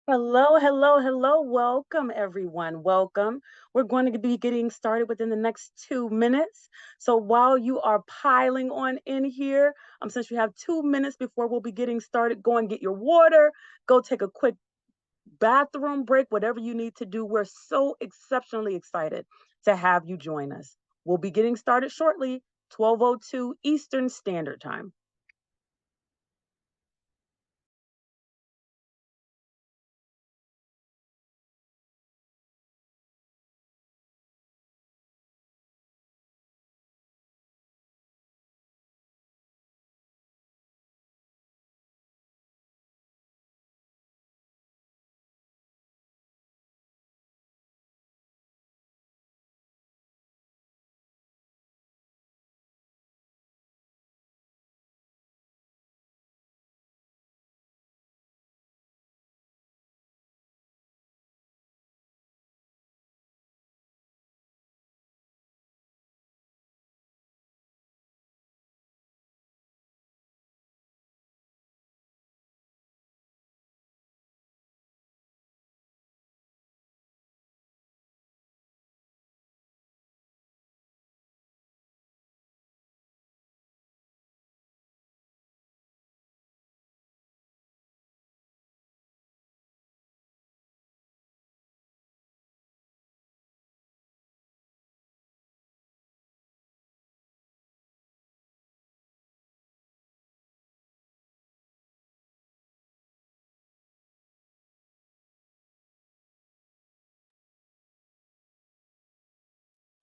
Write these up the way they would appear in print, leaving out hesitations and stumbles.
Hello, hello, hello. Welcome, everyone. Welcome. We're going to be getting started within the next 2 minutes. So while you are piling on in here, since you have 2 minutes before we'll be getting started, go and get your water, go take a quick bathroom break, whatever you need to do. We're so exceptionally excited to have you join us. We'll be getting started shortly, 12:02 Eastern Standard Time.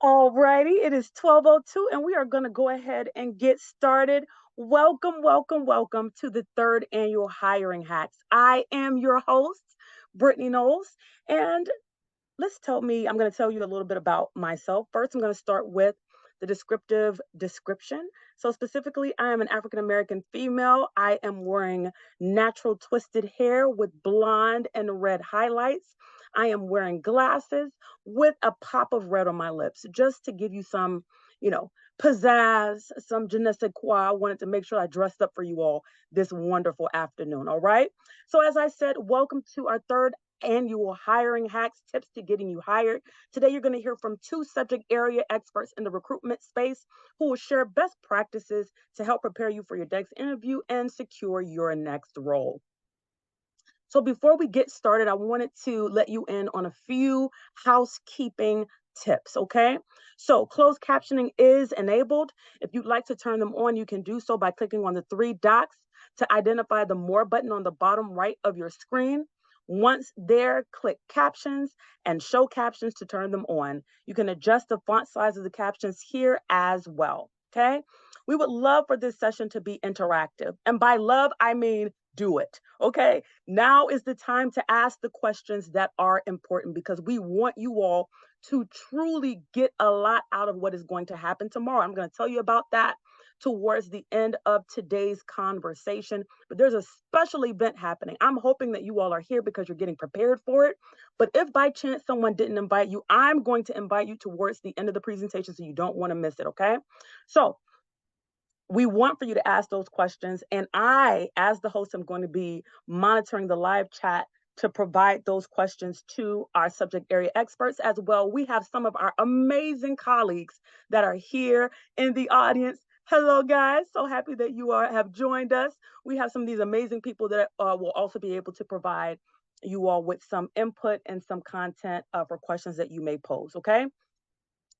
All righty, it is 12:02 and we are going to go ahead and get started. Welcome, welcome, welcome to the third annual Hiring Hacks. I am your host, Brittany Knowles, and I'm going to tell you a little bit about myself. First, I'm going to start with the descriptive description. So, specifically, I am an African American female. I am wearing natural twisted hair with blonde and red highlights. I am wearing glasses with a pop of red on my lips, just to give you some, you know, pizzazz, some je ne sais quoi. I wanted to make sure I dressed up for you all this wonderful afternoon. All right. So, as I said, welcome to our third annual hiring hacks, tips to getting you hired. Today, you're going to hear from two subject area experts in the recruitment space who will share best practices to help prepare you for your next interview and secure your next role. So, before we get started, I wanted to let you in on a few housekeeping tips, okay? So, closed captioning is enabled. If you'd like to turn them on, you can do so by clicking on the three dots to identify the More button on the bottom right of your screen. Once there, click Captions and Show Captions to turn them on. You can adjust the font size of the captions here as well, okay? We would love for this session to be interactive. And by love, I mean do it, okay? Now is the time to ask the questions that are important because we want you all to truly get a lot out of what is going to happen tomorrow. I'm going to tell you about that towards the end of today's conversation. But there's a special event happening. I'm hoping that you all are here because you're getting prepared for it. But if by chance someone didn't invite you, I'm going to invite you towards the end of the presentation so you don't want to miss it, okay? So, we want for you to ask those questions. And I, as the host, am going to be monitoring the live chat to provide those questions to our subject area experts as well. We have some of our amazing colleagues that are here in the audience. Hello, guys. So happy that you have joined us. We have some of these amazing people that will also be able to provide you all with some input and some content for questions that you may pose. Okay.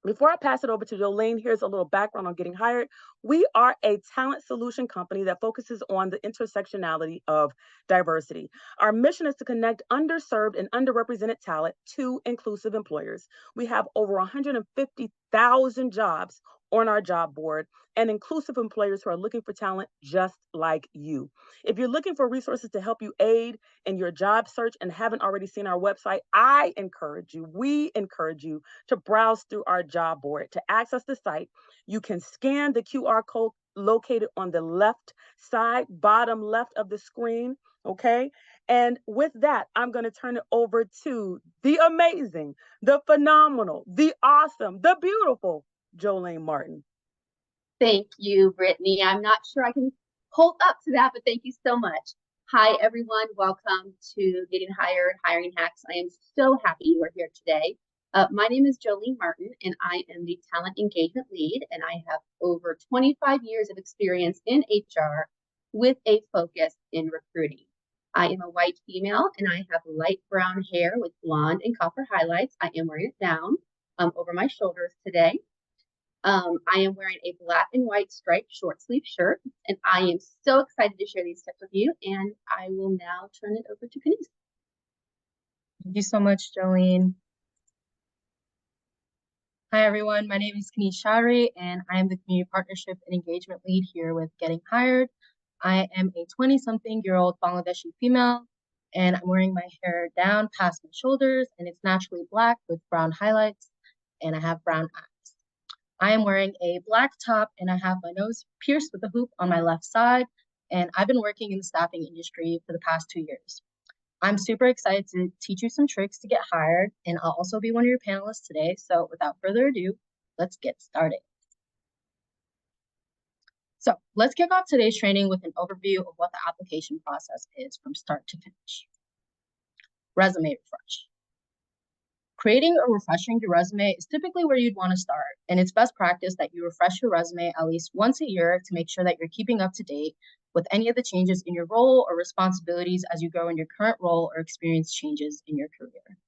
Before I pass it over to Jolene, here's a little background on getting hired. We are a talent solution company that focuses on the intersectionality of diversity. Our mission is to connect underserved and underrepresented talent to inclusive employers. We have over 150,000 jobs on our job board and inclusive employers who are looking for talent just like you. If you're looking for resources to help you aid in your job search and haven't already seen our website, we encourage you to browse through our job board. To access the site, you can scan the QR code located on the left side, bottom left of the screen. Okay. And with that, I'm going to turn it over to the amazing, the phenomenal, the awesome, the beautiful Jolene Martin. Thank you, Brittany. I'm not sure I can hold up to that, but thank you so much. Hi, everyone. Welcome to Getting Hired, Hiring Hacks. I am so happy you are here today. My name is Jolene Martin, and I am the Talent Engagement Lead, and I have over 25 years of experience in HR with a focus in recruiting. I am a white female, and I have light brown hair with blonde and copper highlights. I am wearing it down over my shoulders today. I am wearing a black and white striped short sleeve shirt, and I am so excited to share these tips with you. And I will now turn it over to Kenise. Thank you so much, Jolene. Hi, everyone. My name is Kenise Chaudhry, and I am the Community Partnership and Engagement Lead here with Getting Hired. I am a 20-something-year-old Bangladeshi female, and I'm wearing my hair down past my shoulders, and it's naturally black with brown highlights, and I have brown eyes. I am wearing a black top, and I have my nose pierced with a hoop on my left side, and I've been working in the staffing industry for the past 2 years. I'm super excited to teach you some tricks to get hired, and I'll also be one of your panelists today. So without further ado, let's get started. So let's kick off today's training with an overview of what the application process is from start to finish. Resume refresh. Creating or refreshing your resume is typically where you'd want to start, and it's best practice that you refresh your resume at least once a year to make sure that you're keeping up to date with any of the changes in your role or responsibilities as you grow in your current role or experience changes in your career.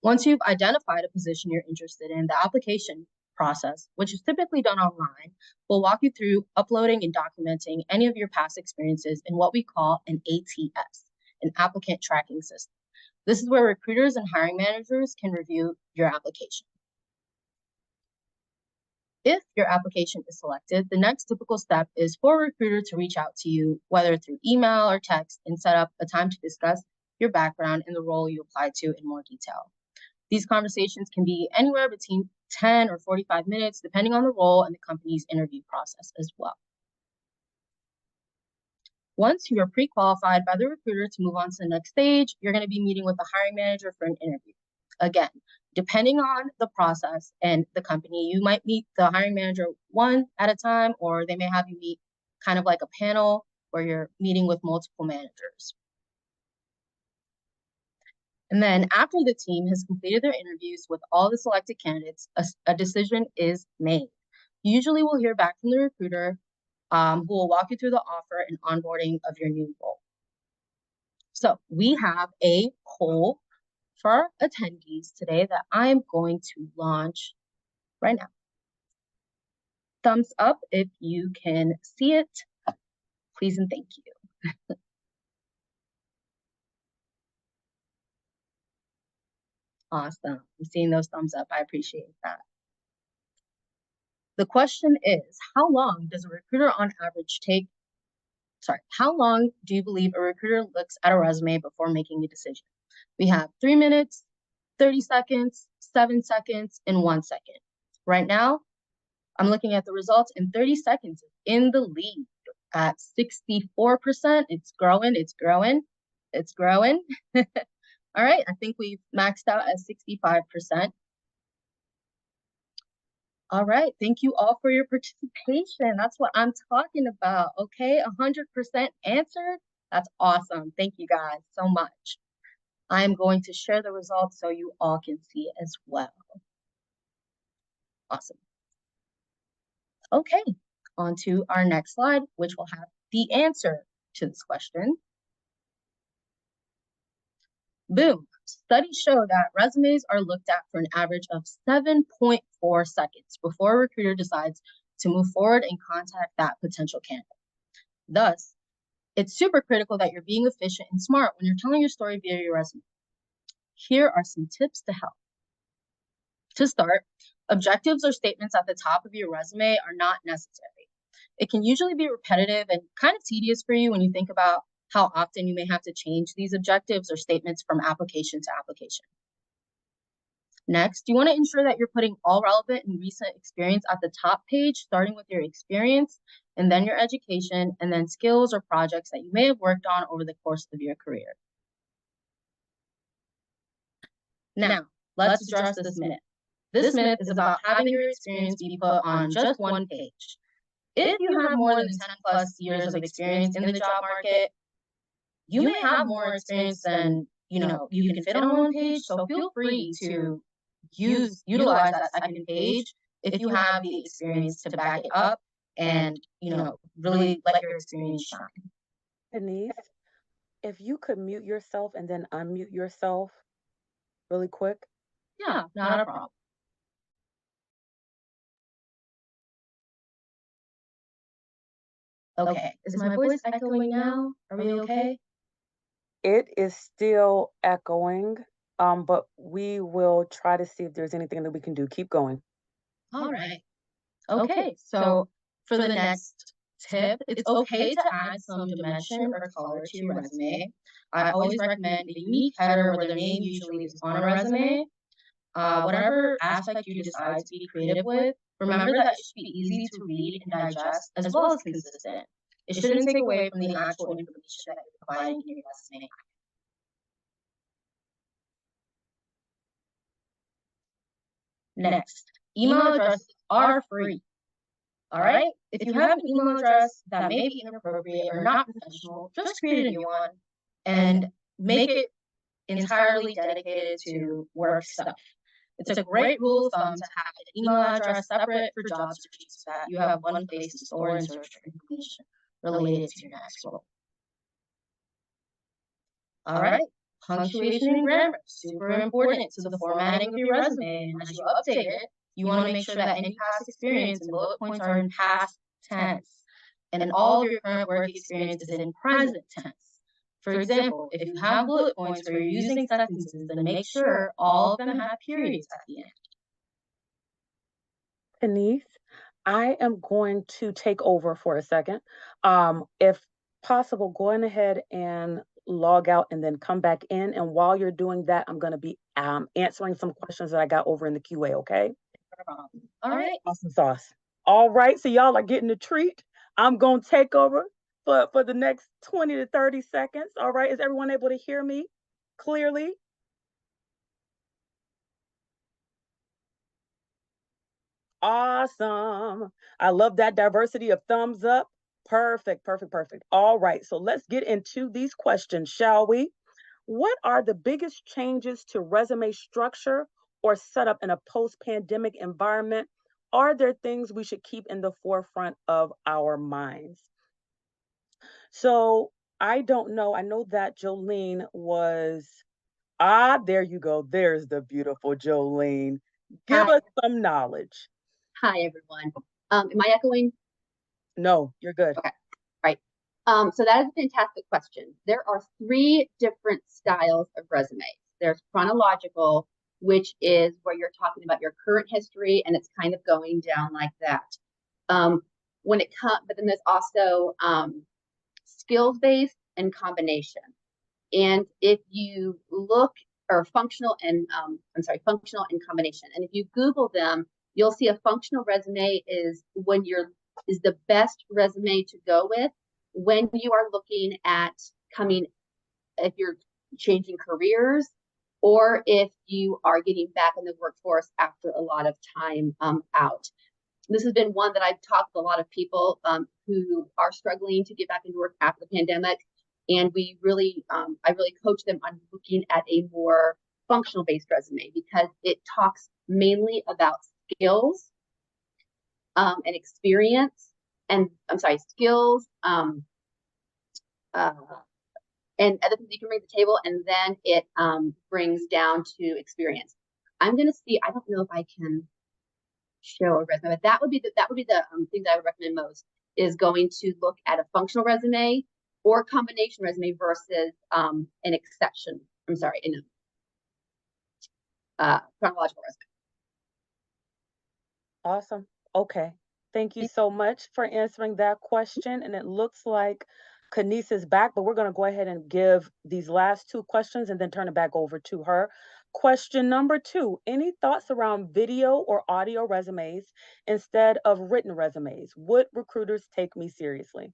Once you've identified a position you're interested in, the application process, which is typically done online, will walk you through uploading and documenting any of your past experiences in what we call an ATS, an applicant tracking system. This is where recruiters and hiring managers can review your application. If your application is selected, the next typical step is for a recruiter to reach out to you, whether through email or text, and set up a time to discuss your background and the role you applied to in more detail. These conversations can be anywhere between 10 or 45 minutes, depending on the role and the company's interview process as well. Once you are pre-qualified by the recruiter to move on to the next stage, you're going to be meeting with the hiring manager for an interview. Again, depending on the process and the company, you might meet the hiring manager one at a time, or they may have you meet kind of like a panel where you're meeting with multiple managers. And then after the team has completed their interviews with all the selected candidates, a decision is made. Usually we'll hear back from the recruiter who will walk you through the offer and onboarding of your new role. So we have a poll for our attendees today that I'm going to launch right now. Thumbs up if you can see it, please and thank you. Awesome, I'm seeing those thumbs up, I appreciate that. The question is, how long does a recruiter on average take how long do you believe a recruiter looks at a resume before making a decision? We have 3 minutes, 30 seconds, 7 seconds, and 1 second. Right now, I'm looking at the results, and 30 seconds is in the lead at 64%. It's growing, it's growing, it's growing. All right, I think we've maxed out at 65%. All right, thank you all for your participation. That's what I'm talking about, okay? 100% answered. That's awesome. Thank you guys so much. I'm going to share the results so you all can see it as well. Awesome. Okay, on to our next slide, which will have the answer to this question. Boom. Studies show that resumes are looked at for an average of 7.4 seconds before a recruiter decides to move forward and contact that potential candidate. Thus, it's super critical that you're being efficient and smart when you're telling your story via your resume. Here are some tips to help. To start, objectives or statements at the top of your resume are not necessary. It can usually be repetitive and kind of tedious for you when you think about how often you may have to change these objectives or statements from application to application. Next, you want to ensure that you're putting all relevant and recent experience at the top page, starting with your experience, and then your education, and then skills or projects that you may have worked on over the course of your career. Now, let's address this myth. This myth is about having your experience be put on just one page. If you have more than 10 plus years of experience in the job market, you may have more experience than you can fit on one page. So feel free to utilize that second page if you have the experience to back it up and really let your experience shine. Denise, if you could mute yourself and then unmute yourself really quick. Yeah, not a problem. Okay, is my voice echoing now? Are we okay? It is still echoing, but we will try to see if there's anything that we can do. Keep going. All right. Okay, so for the next tip, it's okay to add some dimension or color to your resume. I always recommend a unique header where the name usually is on a resume. Whatever aspect you decide to be creative with, remember that it should be easy to read and digest as well as consistent. It shouldn't take away from the actual information that you're providing in your resume. Next, email addresses are free. All right? If you have an email address that may be inappropriate or not professional, just create a new one and make it entirely dedicated to work stuff. It's a great rule of thumb to have an email address separate for job searching so that you have one place to store and search for information related to your next role. All right, punctuation and grammar, super important to the formatting of your resume. And as you update it, you want to make sure that any past experience and bullet points are in past tense, and all of your current work experience is in present tense. For example, if you have bullet points where you're using sentences, then make sure all of them have periods at the end. Denise, I am going to take over for a second. If possible, go on ahead and log out and then come back in. And while you're doing that, I'm going to be answering some questions that I got over in the QA, okay? All right. Awesome sauce. All right, so y'all are getting a treat. I'm going to take over for the next 20 to 30 seconds. All right, is everyone able to hear me clearly? Awesome. I love that diversity of thumbs up. Perfect, perfect, perfect. All right, so let's get into these questions, shall we? What are the biggest changes to resume structure or setup in a post pandemic environment? Are there things we should keep in the forefront of our minds? So I don't know. I know that Jolene was, there you go. There's the beautiful Jolene. Give Hi. us some knowledge. Hi, everyone. Am I echoing? No, you're good. Okay, right. So that is a fantastic question. There are three different styles of resumes. There's chronological, which is where you're talking about your current history and it's kind of going down like that. But then there's also skills-based and combination. And if you look, or functional and functional and combination. And if you Google them, you'll see a functional resume is the best resume to go with when you are looking at if you're changing careers or if you are getting back in the workforce after a lot of time out. This has been one that I've talked to a lot of people who are struggling to get back into work after the pandemic. And I really coach them on looking at a more functional based resume because it talks mainly about skills and experience skills and other things you can bring to the table, and then it brings down to experience. I'm gonna see. I don't know if I can show a resume, but that would be the thing that I would recommend most is going to look at a functional resume or combination resume versus an exception. In a chronological resume. Awesome. Okay. Thank you so much for answering that question. And it looks like Kenise is back, but we're going to go ahead and give these last two questions and then turn it back over to her. Question number 2, any thoughts around video or audio resumes instead of written resumes? Would recruiters take me seriously?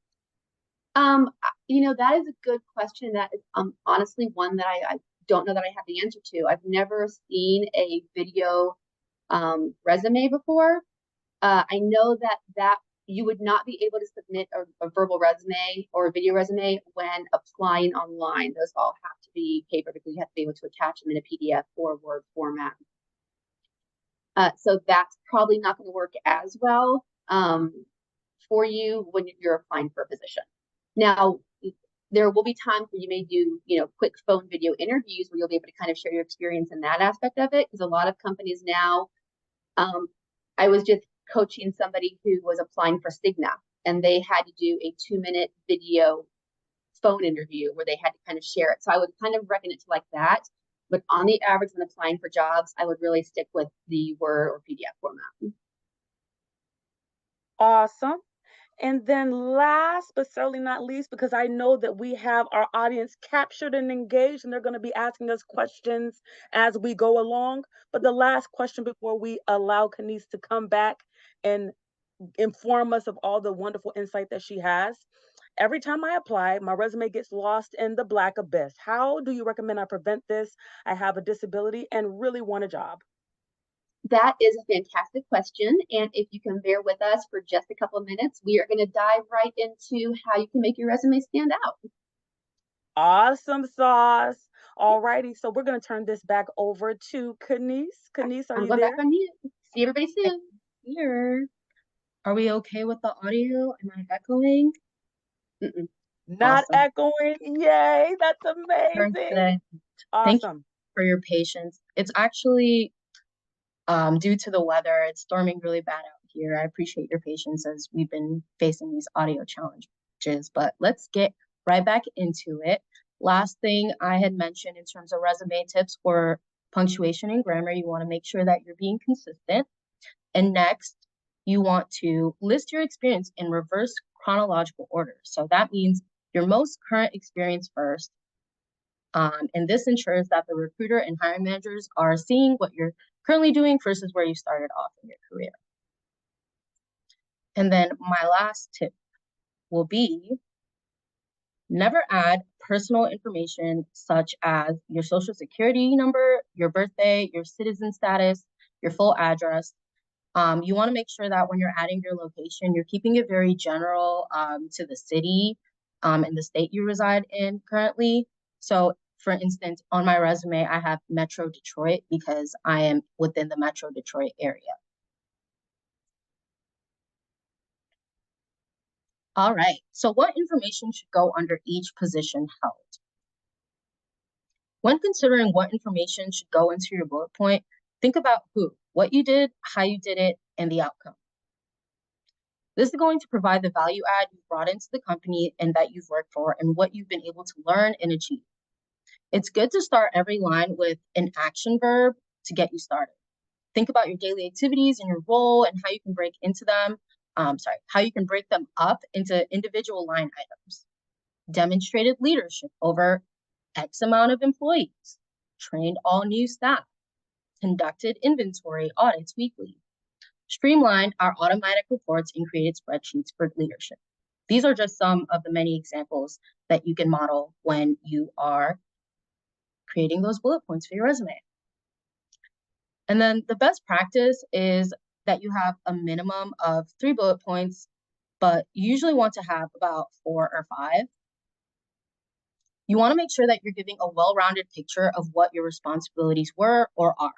That is a good question. That is honestly one that I don't know that I have the answer to. I've never seen a video resume before. I know that you would not be able to submit a verbal resume or a video resume when applying online. Those all have to be paper because you have to be able to attach them in a PDF or Word format. So that's probably not going to work as well for you when you're applying for a position. Now, there will be times where you may do, quick phone video interviews where you'll be able to kind of share your experience in that aspect of it. Because a lot of companies now, I was just coaching somebody who was applying for Cigna, and they had to do a 2-minute video phone interview where they had to kind of share it. So I would kind of reckon it to like that. But on the average, when applying for jobs, I would really stick with the Word or PDF format. Awesome. And then last but certainly not least, because I know that we have our audience captured and engaged, and they're going to be asking us questions as we go along. But the last question before we allow Kenise to come back and inform us of all the wonderful insight that she has. Every time I apply, my resume gets lost in the black abyss. How do you recommend I prevent this? I have a disability and really want a job. That is a fantastic question. And if you can bear with us for just a couple of minutes, we are going to dive right into how you can make your resume stand out. Awesome sauce. All righty. So we're going to turn this back over to Kenise. Kenise, are I'm you going there? back on mute. See everybody soon. Here. Are we okay with the audio? Am I echoing? Not Awesome. echoing. Yay. That's amazing. Perfect. Thank you Awesome. for your patience. It's actually due to the weather. It's storming really bad out here. I appreciate your patience as we've been facing these audio challenges, but let's get right back into it. Last thing I had mentioned in terms of resume tips for punctuation and grammar, you want to make sure that you're being consistent. And next, you want to list your experience in reverse chronological order. So that means your most current experience first. And this ensures that the recruiter and hiring managers are seeing what you're currently doing versus where you started off in your career. And then my last tip will be never add personal information such as your social security number, your birthday, your citizen status, your full address. You want to make sure that when you're adding your location, you're keeping it very general to the city and the state you reside in currently. So for instance, on my resume, I have Metro Detroit because I am within the Metro Detroit area. All right, so what information should go under each position held? When considering what information should go into your bullet point, think about who, what you did, how you did it, and the outcome. This is going to provide the value add you've brought into the company and that you've worked for and what you've been able to learn and achieve. It's good to start every line with an action verb to get you started. Think about your daily activities and your role and how you can break into them. How you can break them up into individual line items. Demonstrated leadership over X amount of employees. Trained all new staff. Conducted inventory audits weekly. Streamlined our automatic reports and created spreadsheets for leadership. These are just some of the many examples that you can model when you are creating those bullet points for your resume. And then the best practice is that you have a minimum of 3 bullet points, but you usually want to have about 4 or 5. You want to make sure that you're giving a well-rounded picture of what your responsibilities were or are.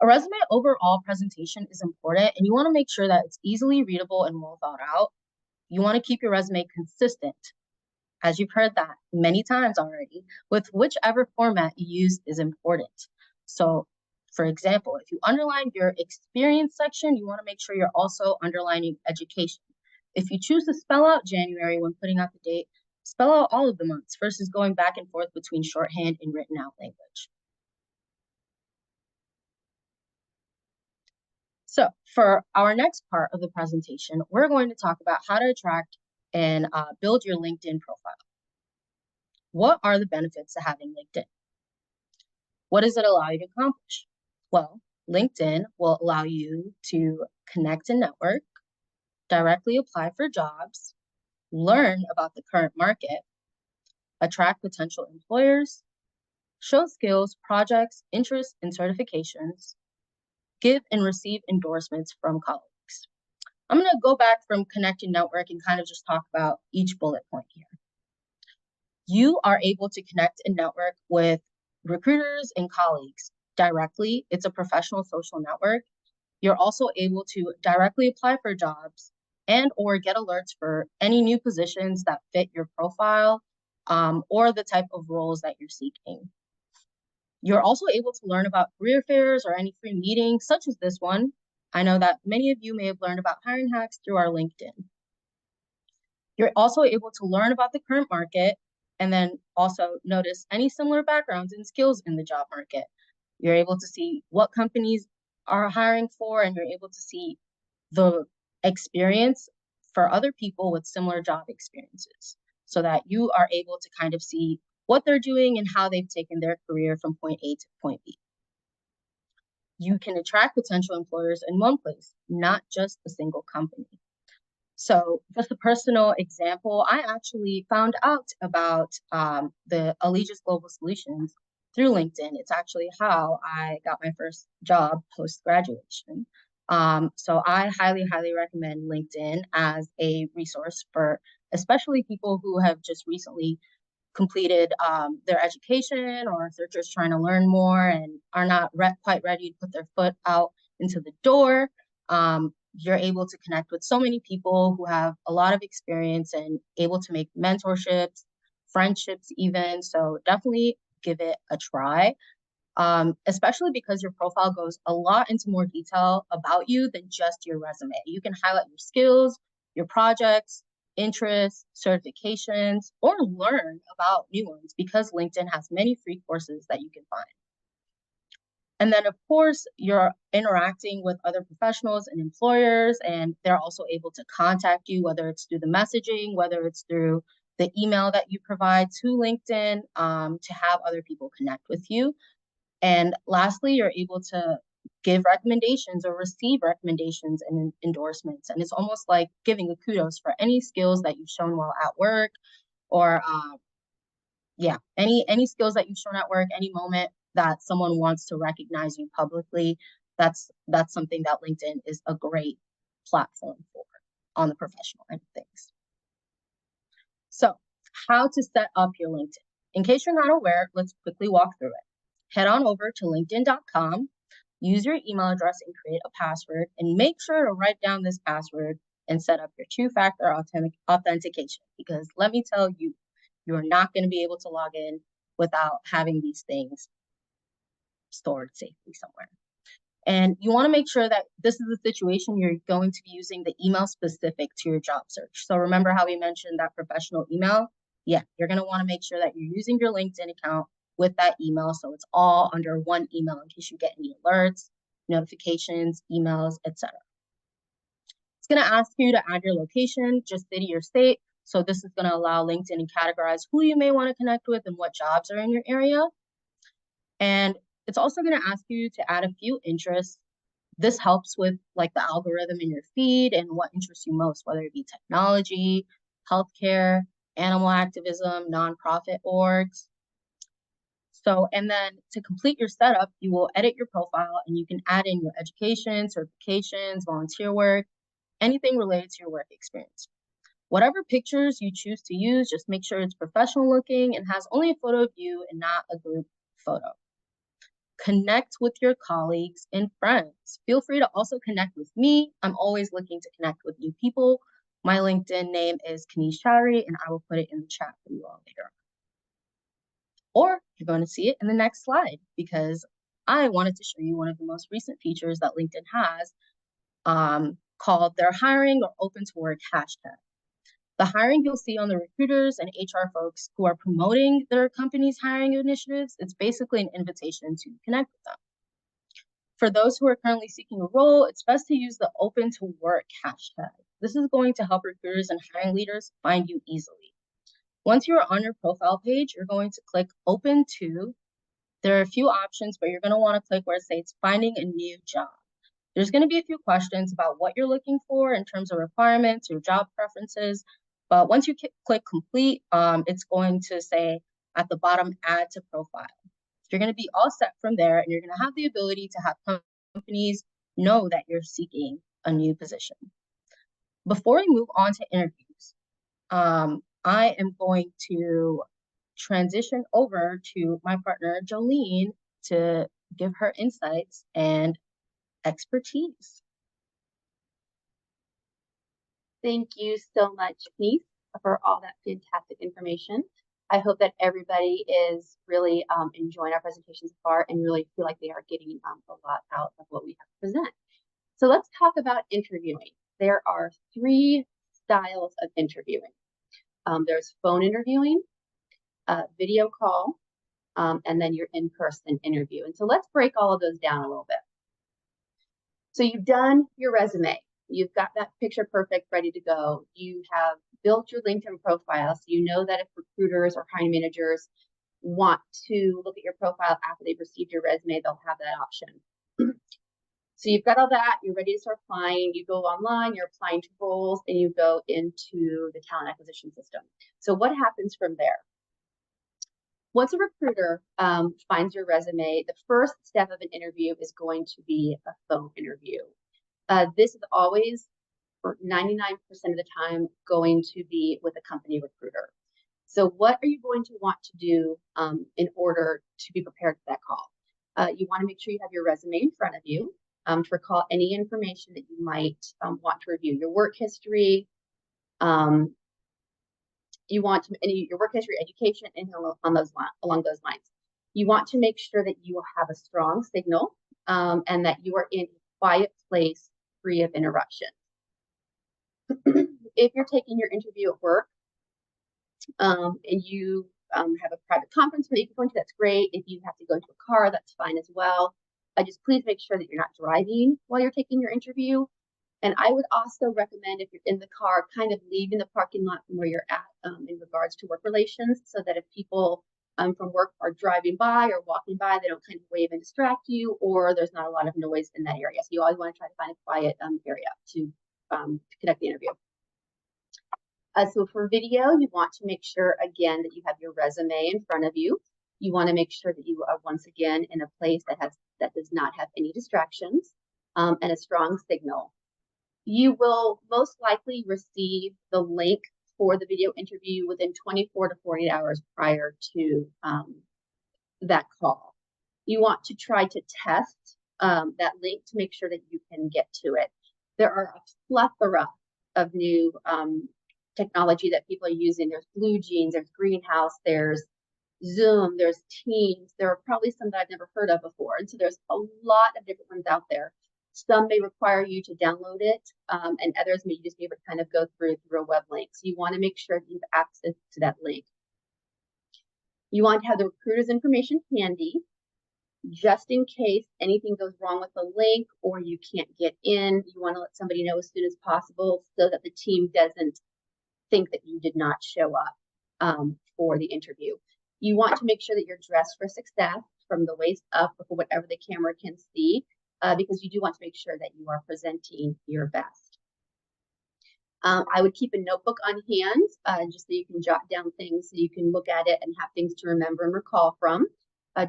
A resume overall presentation is important, and you want to make sure that it's easily readable and well thought out. You want to keep your resume consistent, as you've heard that many times already, with whichever format you use is important. So, for example, if you underline your experience section, you want to make sure you're also underlining education. If you choose to spell out January when putting out the date, spell out all of the months versus going back and forth between shorthand and written out language. So for our next part of the presentation, we're going to talk about how to attract and build your LinkedIn profile. What are the benefits to having LinkedIn? What does it allow you to accomplish? Well, LinkedIn will allow you to connect and network, directly apply for jobs, learn about the current market, attract potential employers, show skills, projects, interests, and certifications, give and receive endorsements from colleagues. I'm going to go back from connect and network and kind of just talk about each bullet point here. You are able to connect and network with recruiters and colleagues directly. It's a professional social network. You're also able to directly apply for jobs and or get alerts for any new positions that fit your profile or the type of roles that you're seeking. You're also able to learn about career fairs or any free meetings, such as this one. I know that many of you may have learned about hiring hacks through our LinkedIn. You're also able to learn about the current market and then also notice any similar backgrounds and skills in the job market. You're able to see what companies are hiring for, and you're able to see the experience for other people with similar job experiences so that you are able to kind of see what they're doing and how they've taken their career from point A to point B. You can attract potential employers in one place, not just a single company. So just a personal example, I actually found out about the Allegis Global Solutions through LinkedIn. It's actually how I got my first job post-graduation. So I highly, highly recommend LinkedIn as a resource for especially people who have just recently completed their education, or if they're just trying to learn more and are not quite ready to put their foot out into the door. You're able to connect with so many people who have a lot of experience and able to make mentorships, friendships even. So definitely give it a try, especially because your profile goes a lot into more detail about you than just your resume. You can highlight your skills, your projects, interests, certifications, or learn about new ones because LinkedIn has many free courses that you can find. And then, of course, you're interacting with other professionals and employers, and they're also able to contact you, whether it's through the messaging, whether it's through the email that you provide to LinkedIn, to have other people connect with you. And lastly, you're able to give recommendations or receive recommendations and endorsements. And it's almost like giving a kudos for any skills that you've shown while at work, or any skills that you've shown at work, any moment that someone wants to recognize you publicly. That's something that LinkedIn is a great platform for on the professional end of things. So how to set up your LinkedIn. In case you're not aware, let's quickly walk through it. Head on over to linkedin.com, use your email address and create a password, and make sure to write down this password and set up your two-factor authentication, because let me tell you, you're not going to be able to log in without having these things stored safely somewhere. And you want to make sure that this is a situation you're going to be using the email specific to your job search. So remember how we mentioned that professional email? Yeah, you're going to want to make sure that you're using your LinkedIn account with that email, so it's all under one email in case you get any alerts, notifications, emails, etc. It's going to ask you to add your location, just city or state. So this is going to allow LinkedIn to categorize who you may want to connect with and what jobs are in your area. And it's also going to ask you to add a few interests. This helps with like the algorithm in your feed and what interests you most, whether it be technology, healthcare, animal activism, nonprofit orgs. So, and then to complete your setup, you will edit your profile and you can add in your education, certifications, volunteer work, anything related to your work experience. Whatever pictures you choose to use, just make sure it's professional looking and has only a photo of you and not a group photo. Connect with your colleagues and friends. Feel free to also connect with me. I'm always looking to connect with new people. My LinkedIn name is Kanish Chowdhury, and I will put it in the chat for you all later. Or you're going to see it in the next slide, because I wanted to show you one of the most recent features that LinkedIn has, called their hiring or open to work hashtag. The hiring you'll see on the recruiters and HR folks who are promoting their company's hiring initiatives, it's basically an invitation to connect with them. For those who are currently seeking a role, it's best to use the open to work hashtag. This is going to help recruiters and hiring leaders find you easily. Once you're on your profile page, you're going to click open to. There are a few options, but you're going to want to click where it says finding a new job. There's going to be a few questions about what you're looking for in terms of requirements or job preferences. But once you click complete, it's going to say at the bottom, add to profile. You're going to be all set from there, and you're going to have the ability to have companies know that you're seeking a new position. Before we move on to interviews, I am going to transition over to my partner, Jolene, to give her insights and expertise. Thank you so much, Denise, for all that fantastic information. I hope that everybody is really enjoying our presentation so far and really feel like they are getting a lot out of what we have to present. So let's talk about interviewing. There are 3 styles of interviewing. There's phone interviewing, video call, and then your in-person interview. And so let's break all of those down a little bit. So you've done your resume. You've got that picture perfect, ready to go. You have built your LinkedIn profile, so you know that if recruiters or hiring managers want to look at your profile after they've received your resume, they'll have that option. So you've got all that, you're ready to start applying, you go online, you're applying to roles, and you go into the talent acquisition system. So what happens from there? Once a recruiter finds your resume, the first step of an interview is going to be a phone interview. This is always, for 99% of the time, going to be with a company recruiter. So what are you going to want to do in order to be prepared for that call? You want to make sure you have your resume in front of you to recall any information that you might want to review. Your work history, you want to your work history, education, and along those lines. You want to make sure that you will have a strong signal and that you are in a quiet place, free of interruption. If you're taking your interview at work and you have a private conference room that you can go into, that's great. If you have to go into a car, that's fine as well. Just please make sure that you're not driving while you're taking your interview. And I would also recommend, if you're in the car, kind of leaving the parking lot from where you're at in regards to work relations, so that if people from work are driving by or walking by, they don't kind of wave and distract you, or there's not a lot of noise in that area. So you always want to try to find a quiet area to conduct the interview. So for video, you want to make sure, again, that you have your resume in front of you. You want to make sure that you are, once again, in a place that does not have any distractions and a strong signal. You will most likely receive the link for the video interview within 24 to 48 hours prior to that call. You want to try to test that link to make sure that you can get to it. There are a plethora of new technology that people are using. There's Blue Jeans, there's Greenhouse, there's Zoom, there's Teams. There are probably some that I've never heard of before. And so there's a lot of different ones out there. Some may require you to download it, and others may just be able to kind of go through a web link. So you want to make sure that you have access to that link. You want to have the recruiter's information handy, just in case anything goes wrong with the link or you can't get in. You want to let somebody know as soon as possible so that the team doesn't think that you did not show up for the interview. You want to make sure that you're dressed for success from the waist up for whatever the camera can see, because you do want to make sure that you are presenting your best. I would keep a notebook on hand just so you can jot down things, so you can look at it and have things to remember and recall from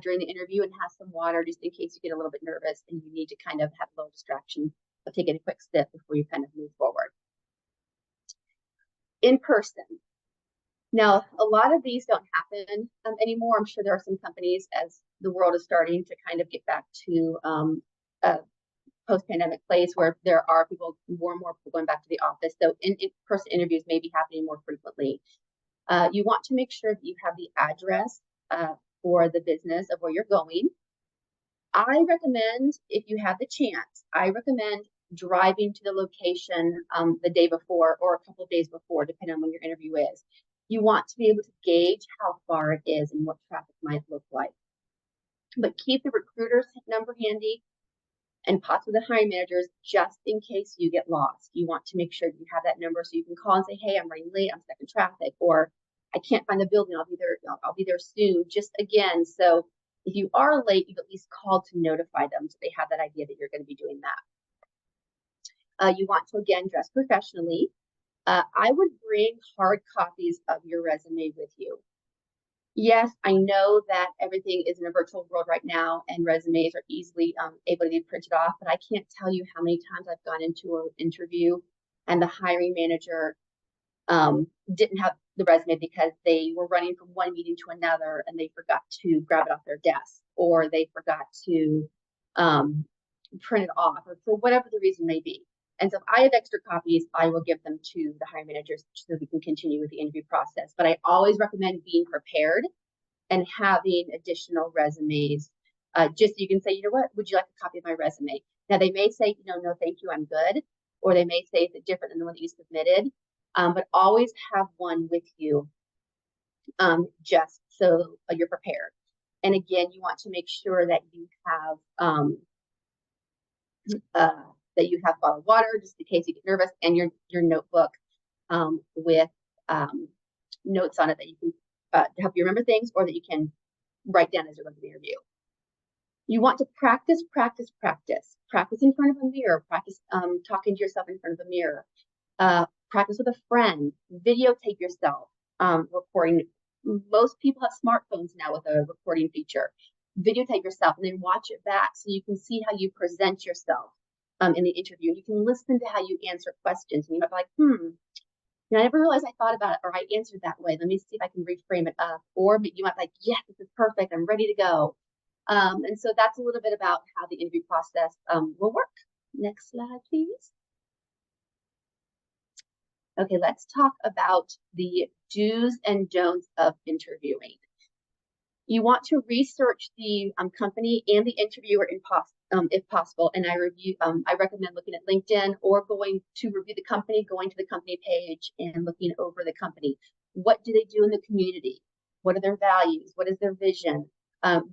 during the interview, and have some water just in case you get a little bit nervous and you need to kind of have a little distraction of taking a quick sip before you kind of move forward. In person. Now, a lot of these don't happen anymore. I'm sure there are some companies, as the world is starting to kind of get back to a post-pandemic place where there are more and more people going back to the office. So in-person interviews may be happening more frequently. You want to make sure that you have the address for the business of where you're going. I recommend, if you have the chance, I recommend driving to the location the day before or a couple of days before, depending on when your interview is. You want to be able to gauge how far it is and what traffic might look like. But keep the recruiter's number handy and possibly the hiring managers, just in case you get lost. You want to make sure that you have that number so you can call and say, hey, I'm running late, I'm stuck in traffic, or I can't find the building, I'll be there soon. Just again, so if you are late, you've at least called to notify them so they have that idea that you're going to be doing that. You want to, again, dress professionally. I would bring hard copies of your resume with you. Yes, I know that everything is in a virtual world right now and resumes are easily able to be printed off, but I can't tell you how many times I've gone into an interview and the hiring manager didn't have the resume because they were running from one meeting to another and they forgot to grab it off their desk, or they forgot to print it off, or for whatever the reason may be. And so if I have extra copies, I will give them to the hiring managers so we can continue with the interview process. But I always recommend being prepared and having additional resumes, just so you can say, you know what, would you like a copy of my resume? Now they may say, no, thank you, I'm good. Or they may say it's different than the one that you submitted. But always have one with you, just so you're prepared. And again, you want to make sure that you have bottled water just in case you get nervous, and your notebook with notes on it that you can help you remember things, or that you can write down as you're going to the interview. You want to practice in front of a mirror, practice talking to yourself in front of a mirror, practice with a friend, videotape yourself recording. Most people have smartphones now with a recording feature. Videotape yourself and then watch it back so you can see how you present yourself in the interview. You can listen to how you answer questions, and you might be like, I never realized I thought about it, or I answered that way. Let me see if I can reframe it up. Or you might be like, yes, this is perfect, I'm ready to go. And so that's a little bit about how the interview process will work. Next slide, please. Okay, let's talk about the do's and don'ts of interviewing. You want to research the company and the interviewer if possible. And I recommend looking at LinkedIn, or going to review the company, going to the company page and looking over the company. What do they do in the community? What are their values? What is their vision?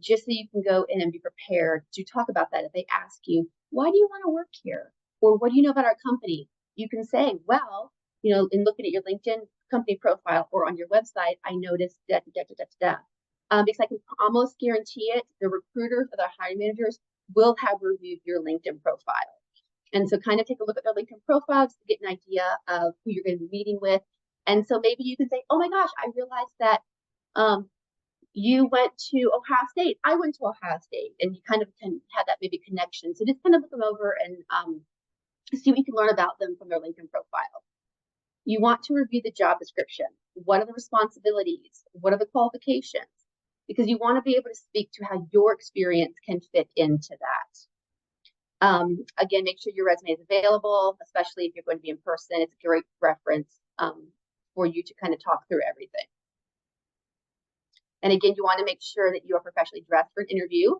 Just so you can go in and be prepared to talk about that. If they ask you, why do you want to work here? Or what do you know about our company? You can say, well, in looking at your LinkedIn company profile or on your website, I noticed that, because I can almost guarantee it, the recruiters or the hiring managers will have reviewed your LinkedIn profile. And so kind of take a look at their LinkedIn profiles to get an idea of who you're going to be meeting with. And so maybe you can say, oh my gosh, I realized that you went to Ohio State. I went to Ohio State. And you kind of can have that maybe connection. So just kind of look them over and see what you can learn about them from their LinkedIn profile. You want to review the job description. What are the responsibilities? What are the qualifications? Because you want to be able to speak to how your experience can fit into that. Again, make sure your resume is available, especially if you're going to be in person. It's a great reference for you to kind of talk through everything. And again, you want to make sure that you are professionally dressed for an interview.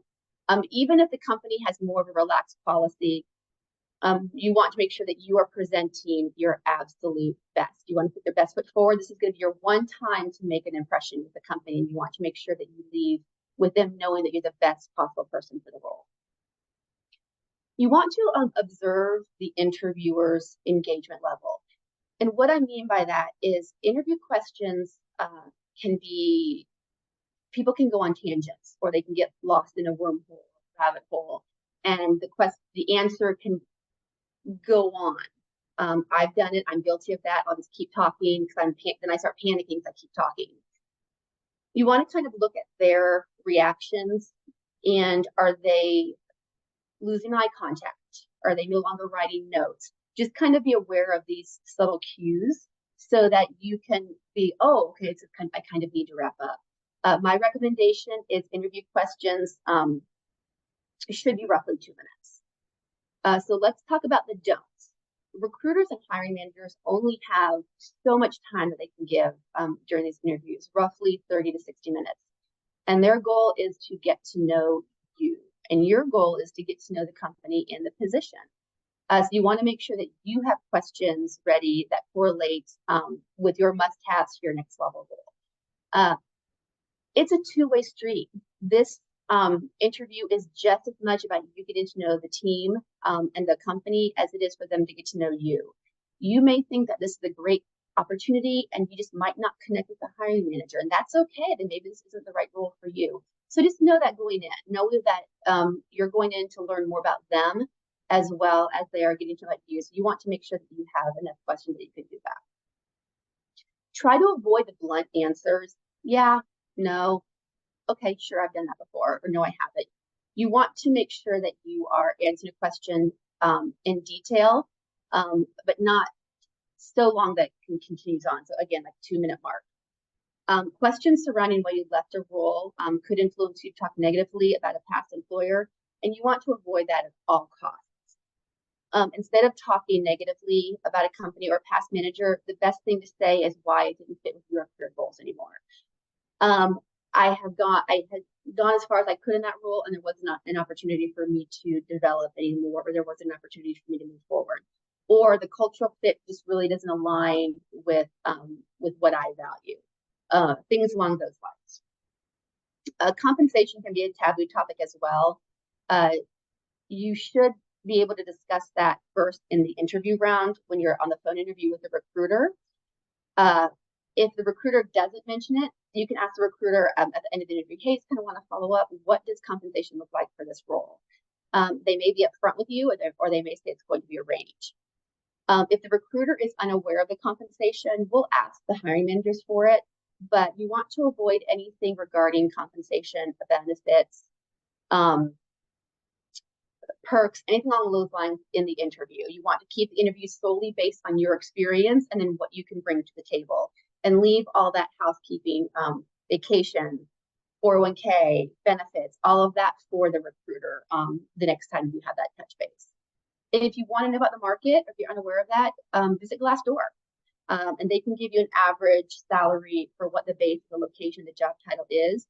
Even if the company has more of a relaxed policy, you want to make sure that you are presenting your absolute best. You want to put your best foot forward. This is going to be your one time to make an impression with the company, and you want to make sure that you leave with them knowing that you're the best possible person for the role. You want to observe the interviewer's engagement level. And what I mean by that is interview questions people can go on tangents, or they can get lost in a wormhole, rabbit hole, and the answer can go on. I've done it. I'm guilty of that. I'll just keep talking because then I start panicking because I keep talking. You want to kind of look at their reactions, and are they losing eye contact? Are they no longer writing notes? Just kind of be aware of these subtle cues so that you can be, oh, okay, I kind of need to wrap up. My recommendation is interview questions should be roughly 2 minutes. So let's talk about the don'ts. Recruiters and hiring managers only have so much time that they can give during these interviews, roughly 30 to 60 minutes. And their goal is to get to know you. And your goal is to get to know the company and the position. So you want to make sure that you have questions ready that correlate with your must-haves for your next level role. It's a two-way street. This interview is just as much about you getting to know the team and the company as it is for them to get to know you. You may think that this is a great opportunity and you just might not connect with the hiring manager, and that's okay. Then maybe this isn't the right role for you. So just know that going in, know that you're going in to learn more about them as well as they are getting to know you. So you want to make sure that you have enough questions that you can do that. Try to avoid the blunt answers. Yeah, no, okay, sure, I've done that before, or no, I haven't. You want to make sure that you are answering a question in detail, but not so long that it continues on. So again, like 2-minute mark. Questions surrounding why you left a role could influence you to talk negatively about a past employer, and you want to avoid that at all costs. Instead of talking negatively about a company or a past manager, the best thing to say is why it didn't fit with your career goals anymore. I had gone as far as I could in that role, and there was not an opportunity for me to develop anymore, or there wasn't an opportunity for me to move forward, or the cultural fit just really doesn't align with what I value. Things along those lines. Compensation can be a taboo topic as well. You should be able to discuss that first in the interview round when you're on the phone interview with the recruiter. If the recruiter doesn't mention it, you can ask the recruiter at the end of the interview, hey, kind of want to follow up. What does compensation look like for this role? They may be upfront with you, or they may say it's going to be a range. If the recruiter is unaware of the compensation, we'll ask the hiring managers for it, but you want to avoid anything regarding compensation, benefits, perks, anything along those lines in the interview. You want to keep the interview solely based on your experience and then what you can bring to the table, and leave all that housekeeping, vacation, 401k, benefits, all of that for the recruiter the next time you have that touch base. And if you want to know about the market, if you're unaware of that, visit Glassdoor. And they can give you an average salary for what the base, the location, the job title is.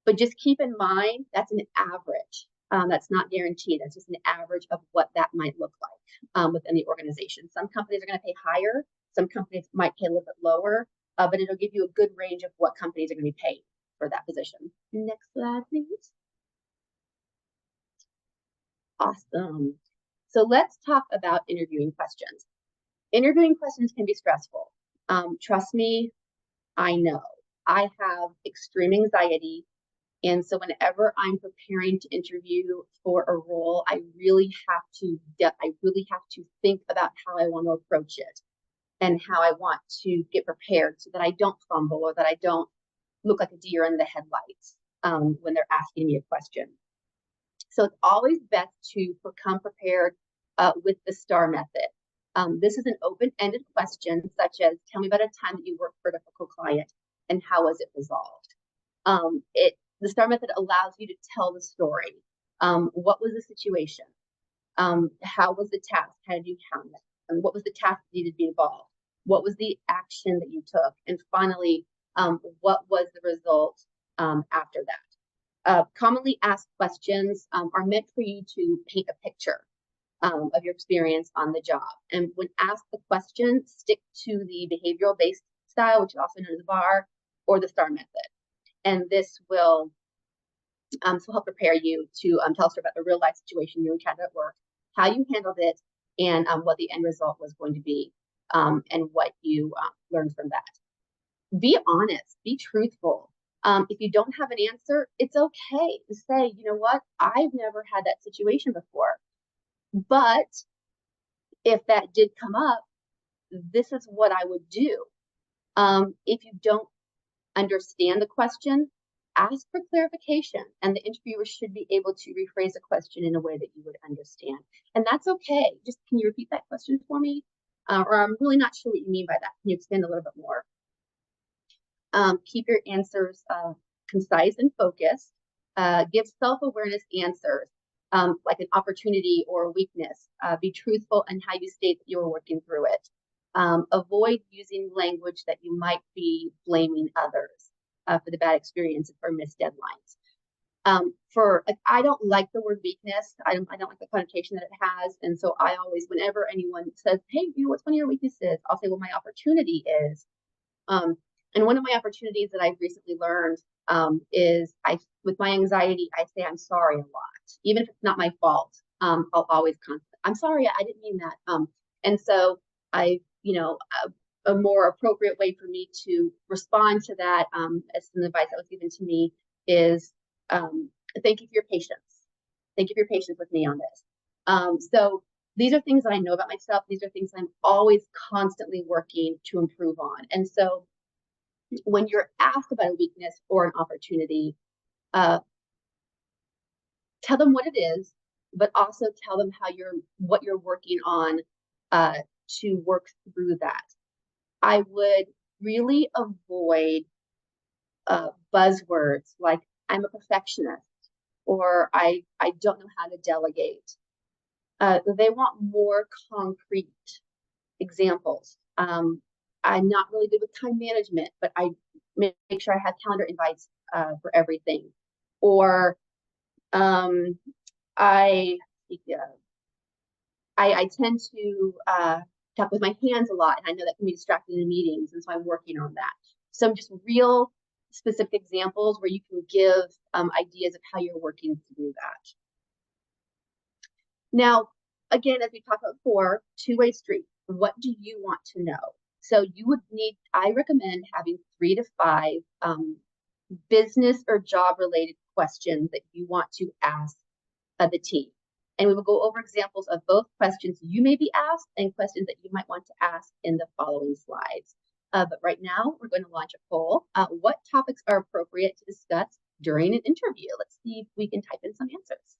But just keep in mind, that's an average. That's not guaranteed. That's just an average of what that might look like within the organization. Some companies are going to pay higher. Some companies might pay a little bit lower, but it'll give you a good range of what companies are going to be paying for that position. Next slide, please. Awesome. So let's talk about interviewing questions. Interviewing questions can be stressful. Trust me, I know. I have extreme anxiety. And so whenever I'm preparing to interview for a role, I really have to think about how I want to approach it and how I want to get prepared so that I don't fumble or that I don't look like a deer in the headlights when they're asking me a question. So it's always best to come prepared with the STAR method. This is an open-ended question, such as, tell me about a time that you worked for a difficult client and how was it resolved? The STAR method allows you to tell the story. What was the situation? How was the task? How did you count it? And what was the task that needed to be involved? What was the action that you took? And finally, what was the result after that? Commonly asked questions are meant for you to paint a picture of your experience on the job. And when asked the question, stick to the behavioral-based style, which is also known as VAR, or the STAR method. And this will help prepare you to tell us about the real life situation you encountered at work, how you handled it, and what the end result was going to be, and what you learned from that. Be honest, be truthful. If you don't have an answer, it's okay to say, you know what, I've never had that situation before. But if that did come up, this is what I would do. If you don't understand the question, ask for clarification, and the interviewer should be able to rephrase a question in a way that you would understand. And that's okay. Just, can you repeat that question for me? Or I'm really not sure what you mean by that. Can you expand a little bit more? Keep your answers concise and focused. Give self-awareness answers, like an opportunity or a weakness. Be truthful in how you state that you are working through it. Avoid using language that you might be blaming others for the bad experience or missed deadlines. I don't like the word weakness. I don't like the connotation that it has. And so I always, whenever anyone says, hey, you know, what's one of your weaknesses? I'll say, well, my opportunity is. And one of my opportunities that I've recently learned is with my anxiety, I say I'm sorry a lot, even if it's not my fault. I'll always I'm sorry, I didn't mean that. And so a more appropriate way for me to respond to that, as some advice that was given to me, is thank you for your patience. Thank you for your patience with me on this. So these are things that I know about myself. These are things I'm always constantly working to improve on. And so when you're asked about a weakness or an opportunity, tell them what it is, but also tell them what you're working on to work through that. I would really avoid buzzwords like I'm a perfectionist or I don't know how to delegate. They want more concrete examples. I'm not really good with time management, but I make sure I have calendar invites for everything. Or I, I tend to talk with my hands a lot, and I know that can be distracting in meetings, and so I'm working on that. Some just real specific examples where you can give ideas of how you're working through that. Now, again, as we talked about before, two-way street. What do you want to know? So you would need, I recommend having 3 to 5 business or job related questions that you want to ask the team. And we will go over examples of both questions you may be asked and questions that you might want to ask in the following slides. But right now, we're going to launch a poll. What topics are appropriate to discuss during an interview? Let's see if we can type in some answers.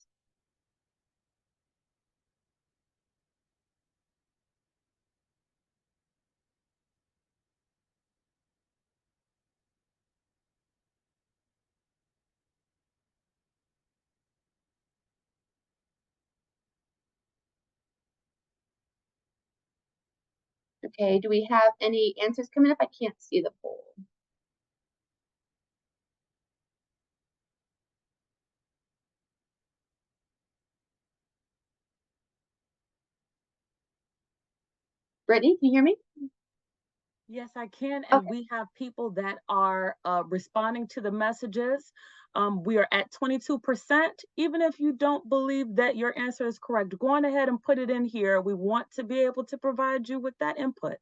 Okay, do we have any answers coming up? I can't see the poll. Brittany, can you hear me? Yes, I can. And Okay. we have people that are responding to the messages. We are at 22%. Even if you don't believe that your answer is correct, go on ahead and put it in here. We want to be able to provide you with that input.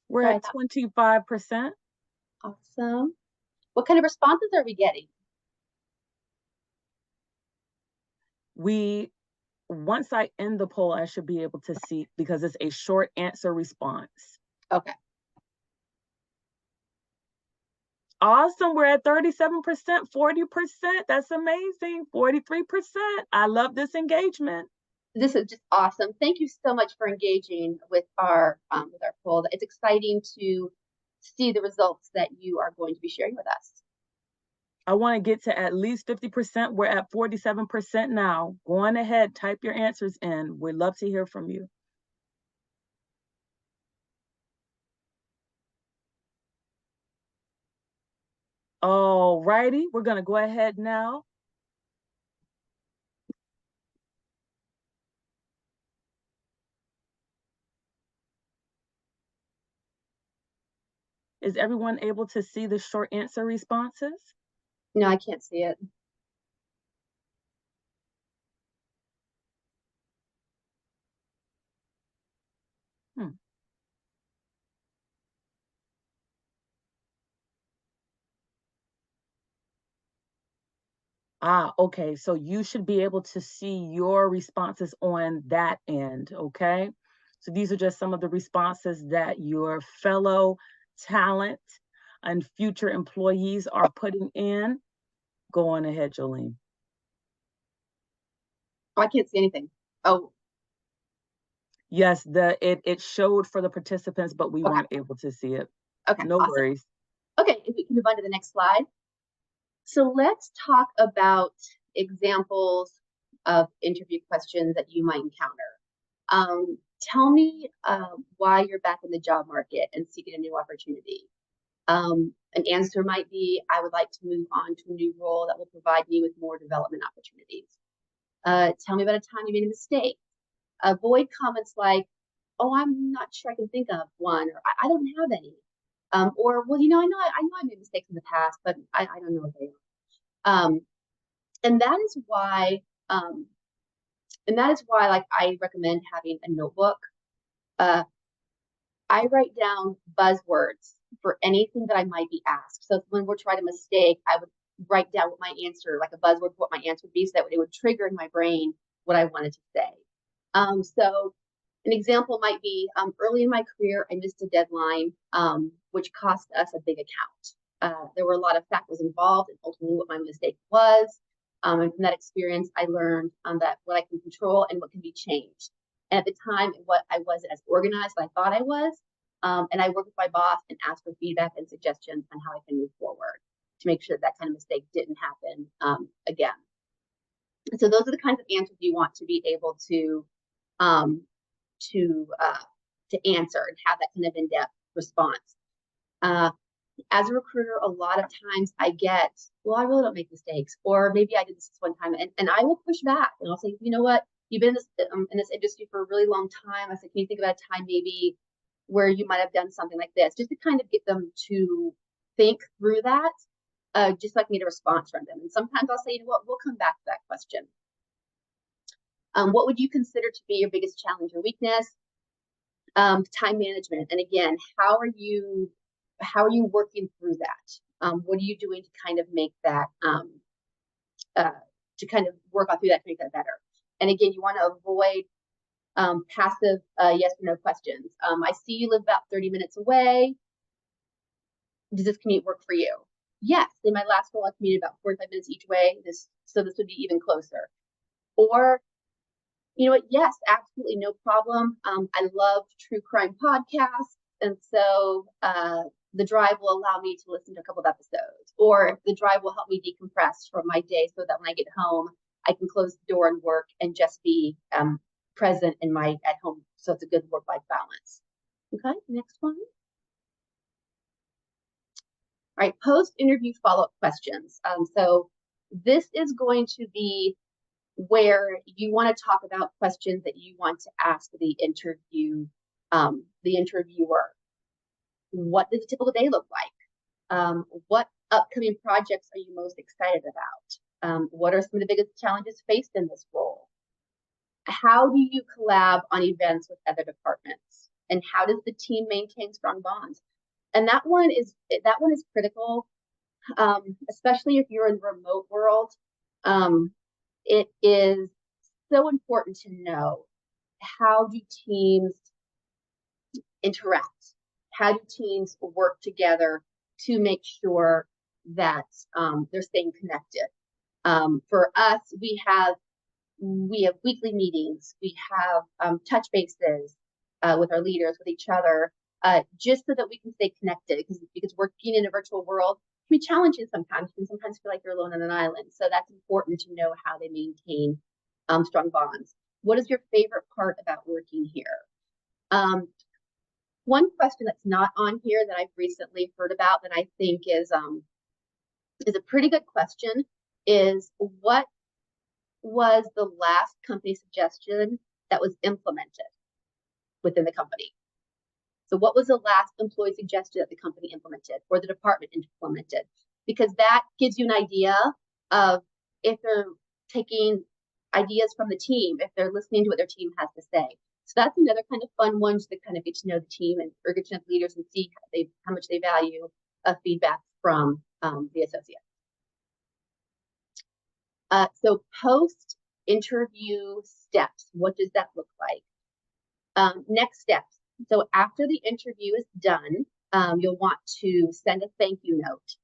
We're Sorry, at 25%. awesome. What kind of responses are we getting? Once I end the poll, I should be able to see because it's a short answer response. Okay. Awesome. We're at 37%, 40%. That's amazing. 43%. I love this engagement. This is just awesome. Thank you so much for engaging with our poll. It's exciting to see the results that you are going to be sharing with us. I want to get to at least 50%. We're at 47% now. Go on ahead, type your answers in. We'd love to hear from you. All righty, we're going to go ahead now. Is everyone able to see the short answer responses? No, I can't see it. Hmm. Okay. So you should be able to see your responses on that end. Okay. So these are just some of the responses that your fellow talent and future employees are putting in. Go on ahead, Jolene. Oh, I can't see anything. Oh, Yes, it showed for the participants, but we okay. weren't able to see it. Okay, No awesome. worries. Okay, if we can move on to the next slide. So let's talk about examples of interview questions that you might encounter. Tell me why you're back in the job market and seeking a new opportunity. An answer might be, I would like to move on to a new role that will provide me with more development opportunities. Tell me about a time you made a mistake. Avoid comments like, oh, I'm not sure I can think of one, or I don't have any. Or, well, I know I made mistakes in the past, but I don't know what they are. And that is why, like, I recommend having a notebook. I write down buzzwords for anything that I might be asked. So when we're trying a mistake, I would write down what my answer, like a buzzword, what my answer would be, so that it would trigger in my brain what I wanted to say. So an example might be early in my career, I missed a deadline, which cost us a big account. There were a lot of factors involved, and ultimately what my mistake was. And from that experience, I learned that what I can control and what can be changed. And at the time, I wasn't as organized as I thought I was. And I worked with my boss and asked for feedback and suggestions on how I can move forward to make sure that kind of mistake didn't happen again. So those are the kinds of answers you want to be able to answer and have that kind of in-depth response. As a recruiter, a lot of times I get, well, I really don't make mistakes, or maybe I did this one time, and I will push back and I'll say, you know what, you've been in this industry for a really long time. I said, can you think about a time maybe where you might have done something like this, just to kind of get them to think through that, just so I can get a response from them. And sometimes I'll say, you know what, we'll come back to that question. What would you consider to be your biggest challenge or weakness? Time management. And again, how are you working through that? What are you doing to kind of make that, to kind of work on through that to make that better? And again, you want to avoid passive yes or no questions. I see you live about 30 minutes away. Does this commute work for you? Yes. In my last role, I commuted about 45 minutes each way. So this would be even closer. Or, you know what? Yes, absolutely, no problem. I love true crime podcasts, and so the drive will allow me to listen to a couple of episodes, or the drive will help me decompress from my day so that when I get home, I can close the door and work and just be present in my at home. So it's a good work-life balance. Okay, next one. All right, post-interview follow-up questions. So this is going to be where you want to talk about questions that you want to ask the interviewer. What does a typical day look like? What upcoming projects are you most excited about? What are some of the biggest challenges faced in this role? How do you collab on events with other departments? And how does the team maintain strong bonds? And that one is critical, especially if you're in the remote world. It is so important to know, how do teams interact? How do teams work together to make sure that they're staying connected? For us, we have weekly meetings. We have touch bases with our leaders, with each other, just so that we can stay connected. Because working in a virtual world can be challenging sometimes. You can sometimes feel like you're alone on an island. So that's important to know how they maintain strong bonds. What is your favorite part about working here? One question that's not on here that I've recently heard about that I think is a pretty good question is, what was the last company suggestion that was implemented within the company? So what was the last employee suggestion that the company implemented or the department implemented? Because that gives you an idea of if they're taking ideas from the team, if they're listening to what their team has to say. So that's another kind of fun one, to kind of get to know the team or get to know the leaders and see how much they value feedback from the associates. So post-interview steps, what does that look like? Next steps. So after the interview is done, you'll want to send a thank you note.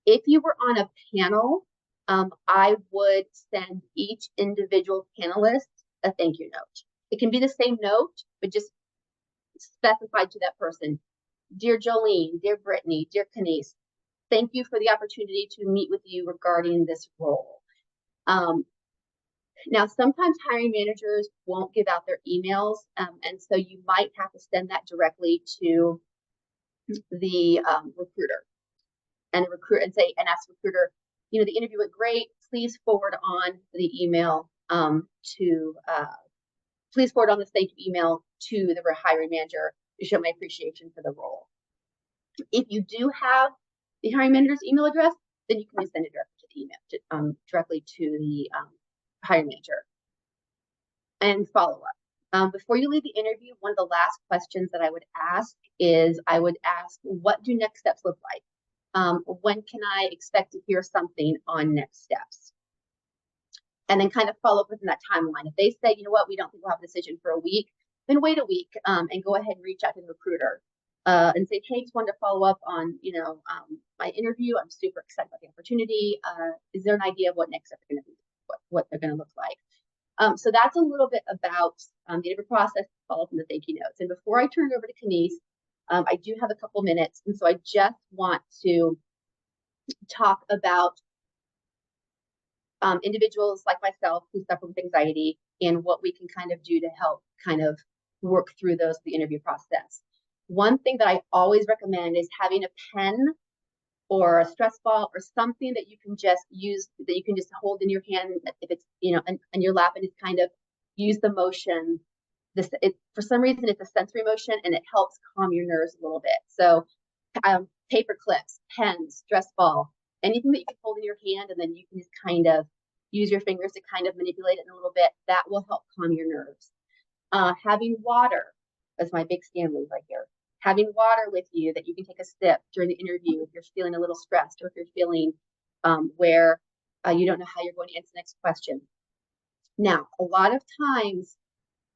If you were on a panel, I would send each individual panelist a thank you note. It can be the same note, but just specified to that person. Dear Jolene, dear Brittany, dear Kenise, thank you for the opportunity to meet with you regarding this role. Now, sometimes hiring managers won't give out their emails, and so you might have to send that directly to the recruiter, and ask the recruiter, you know, the interview went great. Please forward on the email please forward on this thank you email to the hiring manager to show my appreciation for the role. If you do have the hiring manager's email address, then you can send it directly to the email, directly to the hiring manager. And follow up. Before you leave the interview, one of the last questions that I would ask is, what do next steps look like? When can I expect to hear something on next steps? And then kind of follow up within that timeline. If they say, you know what, we don't think we'll have a decision for a week, then wait a week and go ahead and reach out to the recruiter and say, hey, just wanted to follow up on, my interview. I'm super excited about the opportunity. Is there an idea of what next steps are going to be, what they're going to look like? So that's a little bit about the interview process, follow from the thank you notes. And before I turn it over to Kenise, I do have a couple minutes, and so I just want to talk about individuals like myself who suffer with anxiety and what we can kind of do to help kind of work through those the interview process. One thing that I always recommend is having a pen or a stress ball or something that you can just use, that you can just hold in your hand if it's, in your lap, and just kind of use the motion. For some reason, it's a sensory motion and it helps calm your nerves a little bit. So paper clips, pens, stress ball, anything that you can hold in your hand, and then you can just kind of use your fingers to kind of manipulate it in a little bit. That will help calm your nerves. Having water, that's my big Stanley right here. Having water with you that you can take a sip during the interview if you're feeling a little stressed, or if you're feeling where you don't know how you're going to answer the next question. Now, a lot of times,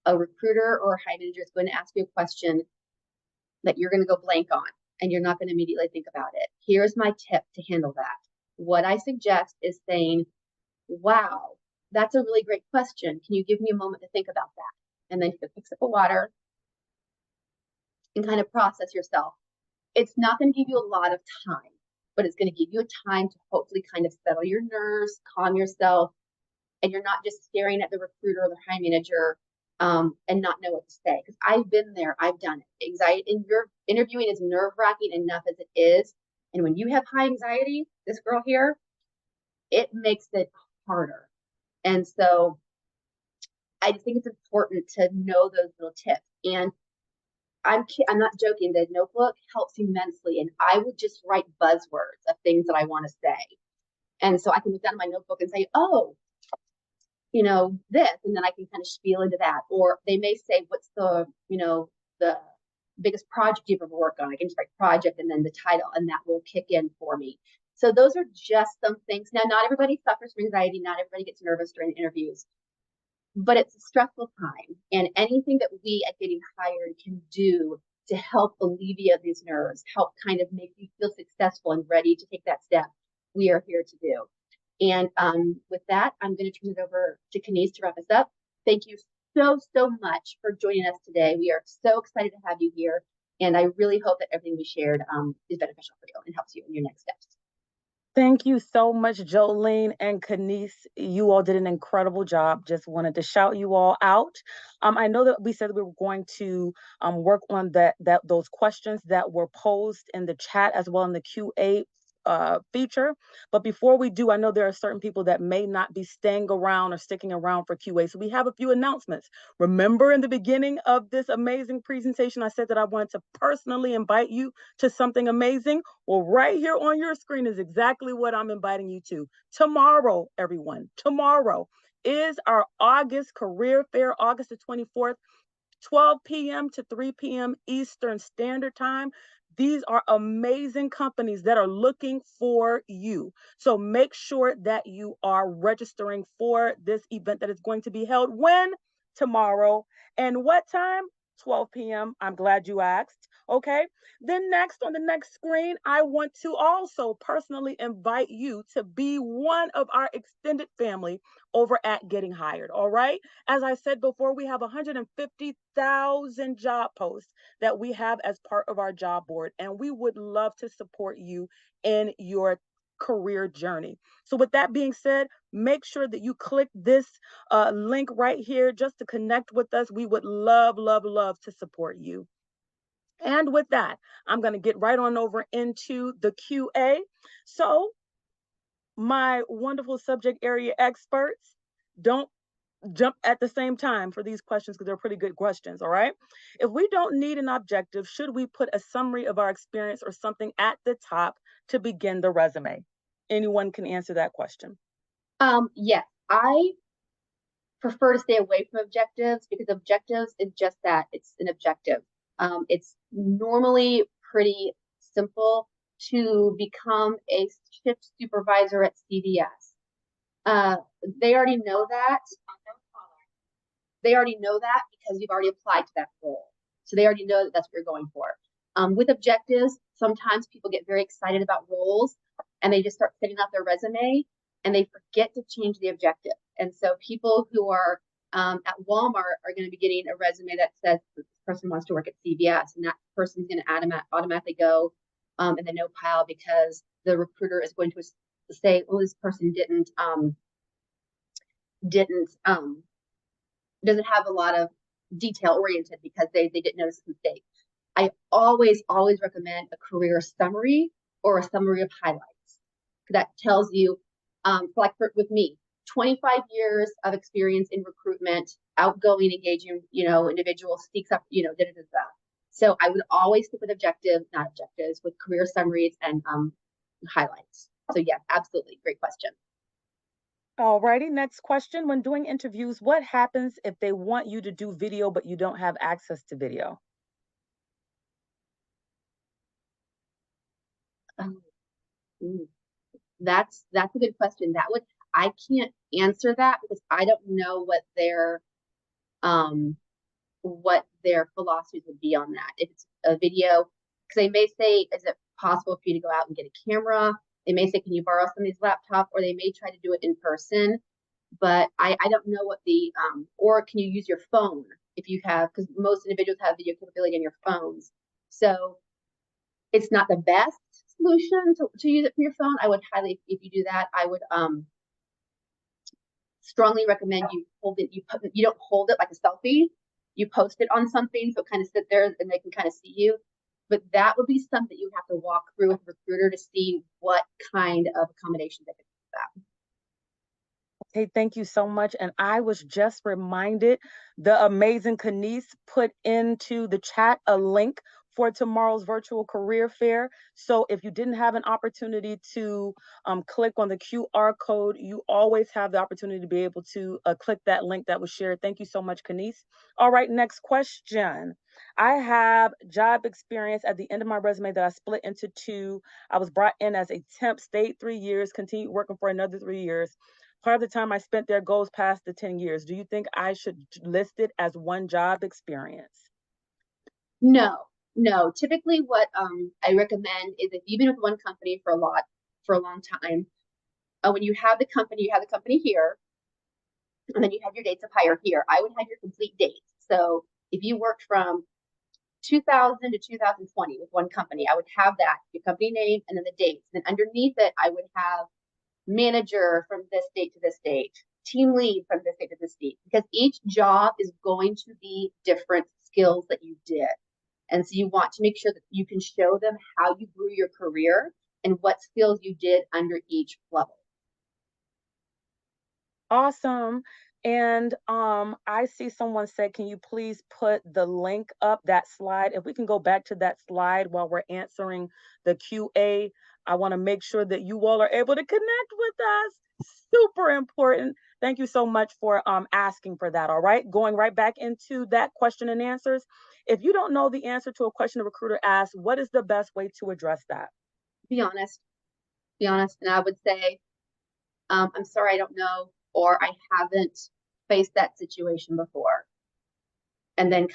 a recruiter or a hiring manager is going to ask you a question that you're going to go blank on, and you're not going to immediately think about it. Here's my tip to handle that. What I suggest is saying, wow, that's a really great question. Can you give me a moment to think about that? And then you can pick up a water and kind of process yourself. It's not going to give you a lot of time, but it's going to give you a time to hopefully kind of settle your nerves, calm yourself, and you're not just staring at the recruiter or the hiring manager and not know what to say. Because I've been there, I've done it. Anxiety in your interviewing is nerve-wracking enough as it is. And when you have high anxiety, this girl here, it makes it harder. And so I think it's important to know those little tips. And I'm not joking. The notebook helps immensely. And I would just write buzzwords of things that I want to say. And so I can look down at my notebook and say, oh, this, and then I can kind of spiel into that. Or they may say, what's the biggest project you've ever worked on? I can just write project and then the title, and that will kick in for me. So those are just some things. Now, not everybody suffers from anxiety. Not everybody gets nervous during interviews, but it's a stressful time. And anything that we at Getting Hired can do to help alleviate these nerves, help kind of make you feel successful and ready to take that step, we are here to do. And with that, I'm going to turn it over to Kenise to wrap us up. Thank you so much for joining us today. We are so excited to have you here. And I really hope that everything we shared is beneficial for you and helps you in your next steps. Thank you so much, Jolene and Kenise. You all did an incredible job. Just wanted to shout you all out. I know that we said we were going to work on those questions that were posed in the chat as well in the QA feature. But before we do, I know there are certain people that may not be staying around or sticking around for QA. So we have a few announcements. Remember, in the beginning of this amazing presentation, I said that I wanted to personally invite you to something amazing. Well, right here on your screen is exactly what I'm inviting you to. Tomorrow, everyone, tomorrow is our August career fair, August the 24th, 12 p.m. to 3 p.m. Eastern Standard Time. These are amazing companies that are looking for you. So make sure that you are registering for this event that is going to be held when? Tomorrow. And what time? 12 p.m. I'm glad you asked. Okay. Then next on the next screen, I want to also personally invite you to be one of our extended family over at Getting Hired. All right. As I said before, we have 150,000 job posts that we have as part of our job board, and we would love to support you in your career journey. So with that being said, make sure that you click this link right here just to connect with us. We would love to support you. And with that, I'm going to get right on over into the QA. So my wonderful subject area experts, don't jump at the same time for these questions because they're pretty good questions, all right? If we don't need an objective, should we put a summary of our experience or something at the top to begin the resume? Anyone can answer that question. Yes, I prefer to stay away from objectives because objectives is just that, it's an objective. It's normally pretty simple to become a shift supervisor at CVS. They already know that. They already know that because you've already applied to that role. So they already know that that's what you're going for. With objectives, sometimes people get very excited about roles and they just start sending out their resume and they forget to change the objective. And so people who are at Walmart are going to be getting a resume that says this person wants to work at CVS, and that person's going to automatically go in the no pile because the recruiter is going to say, "Oh, this person didn't doesn't have a lot of detail oriented because they didn't notice a mistake." I always recommend a career summary or a summary of highlights that tells you, with me, 25 years of experience in recruitment, outgoing, engaging, individual, speaks up, da da da da. So I would always stick with not objectives, with career summaries and highlights. So yeah, absolutely, great question. All righty, next question. When doing interviews, what happens if they want you to do video but you don't have access to video? Um, that's a good question. I can't answer that because I don't know what their philosophies would be on that. If it's a video, because they may say, is it possible for you to go out and get a camera? They may say, can you borrow somebody's laptop? Or they may try to do it in person. But I don't know what or can you use your phone if you have, because most individuals have video capability on your phones. So it's not the best solution to use it from your phone. I would highly, if you do that, I would strongly recommend you you don't hold it like a selfie. You post it on something so it kind of sit there and they can kind of see you. But that would be something you have to walk through with a recruiter to see what kind of accommodations they could do for that. Hey, thank you so much. And I was just reminded the amazing Kanice put into the chat a link for tomorrow's virtual career fair. So if you didn't have an opportunity to click on the QR code, you always have the opportunity to be able to click that link that was shared. Thank you so much, Kanice. All right, next question. I have job experience at the end of my resume that I split into two. I was brought in as a temp, stayed 3 years, continued working for another 3 years. Part of the time I spent there goes past the 10 years. Do you think I should list it as one job experience? No, no. Typically, what I recommend is if you've been with one company for a long time, when you have the company, here, and then you have your dates of hire here. I would have your complete dates. So if you worked from 2000 to 2020 with one company, I would have that, your company name, and then the dates. And then underneath it, I would have manager from this date to this date, team lead from this date to this date, because each job is going to be different skills that you did. And so you want to make sure that you can show them how you grew your career and what skills you did under each level. Awesome. And I see someone said, can you please put the link up, that slide? If we can go back to that slide while we're answering the QA, I want to make sure that you all are able to connect with us. Super important. Thank you so much for asking for that. All right. Going right back into that question and answers. If you don't know the answer to a question a recruiter asks, what is the best way to address that? Be honest. Be honest. And I would say, I'm sorry, I don't know, or I haven't faced that situation before. And then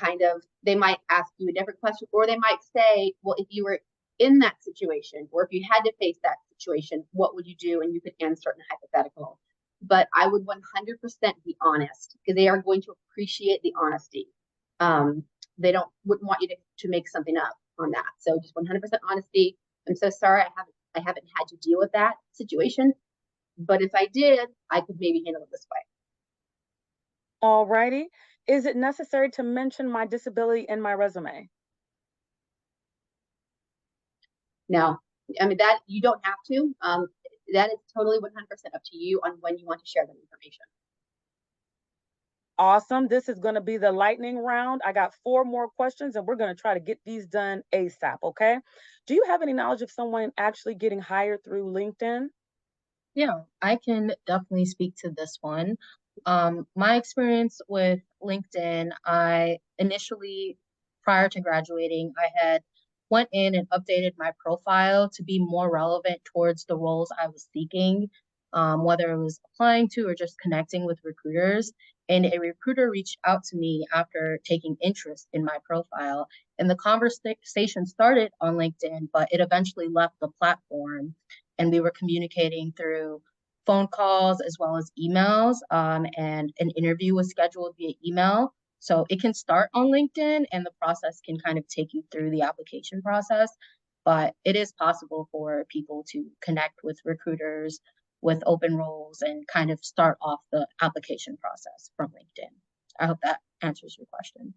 they might ask you a different question, or they might say, well, if you were in that situation, or if you had to face that situation, what would you do? And you could answer it in a hypothetical. But I would 100% be honest, because they are going to appreciate the honesty. They wouldn't want you to make something up on that. So just 100% honesty. I'm so sorry, I haven't had to deal with that situation. But if I did, I could maybe handle it this way. All righty. Is it necessary to mention my disability in my resume? No, I mean, that you don't have to. That is totally 100% up to you on when you want to share that information. Awesome. This is going to be the lightning round. I got 4 more questions and we're going to try to get these done ASAP. Okay. Do you have any knowledge of someone actually getting hired through LinkedIn? Yeah, I can definitely speak to this one. My experience with LinkedIn, I initially, prior to graduating, I had went in and updated my profile to be more relevant towards the roles I was seeking, whether it was applying to or just connecting with recruiters. And a recruiter reached out to me after taking interest in my profile. And the conversation started on LinkedIn, but it eventually left the platform. And we were communicating through phone calls as well as emails, and an interview was scheduled via email. So it can start on LinkedIn and the process can kind of take you through the application process. But it is possible for people to connect with recruiters with open roles and kind of start off the application process from LinkedIn. I hope that answers your question.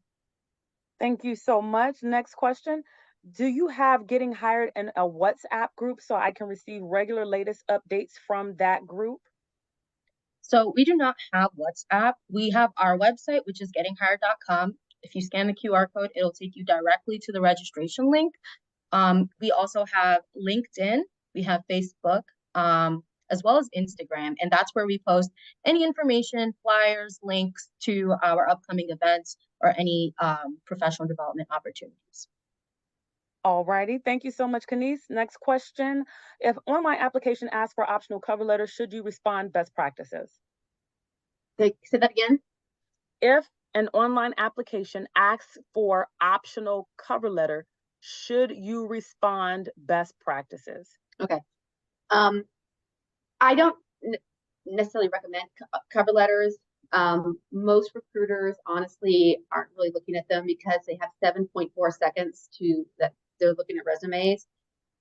Thank you so much. Next question. Do you have getting hired in a WhatsApp group so I can receive regular latest updates from that group? So we do not have WhatsApp. We have our website, which is gettinghired.com. If you scan the QR code, it'll take you directly to the registration link. We also have LinkedIn, we have Facebook, as well as Instagram, and that's where we post any information, flyers, links to our upcoming events or any professional development opportunities. All righty. Thank you so much, Kenise. Next question. If online application asks for optional cover letter, should you respond best practices? Say that again. If an online application asks for optional cover letter, should you respond best practices? Okay. I don't necessarily recommend cover letters. Most recruiters honestly aren't really looking at them because they have 7.4 seconds to that they're looking at resumes.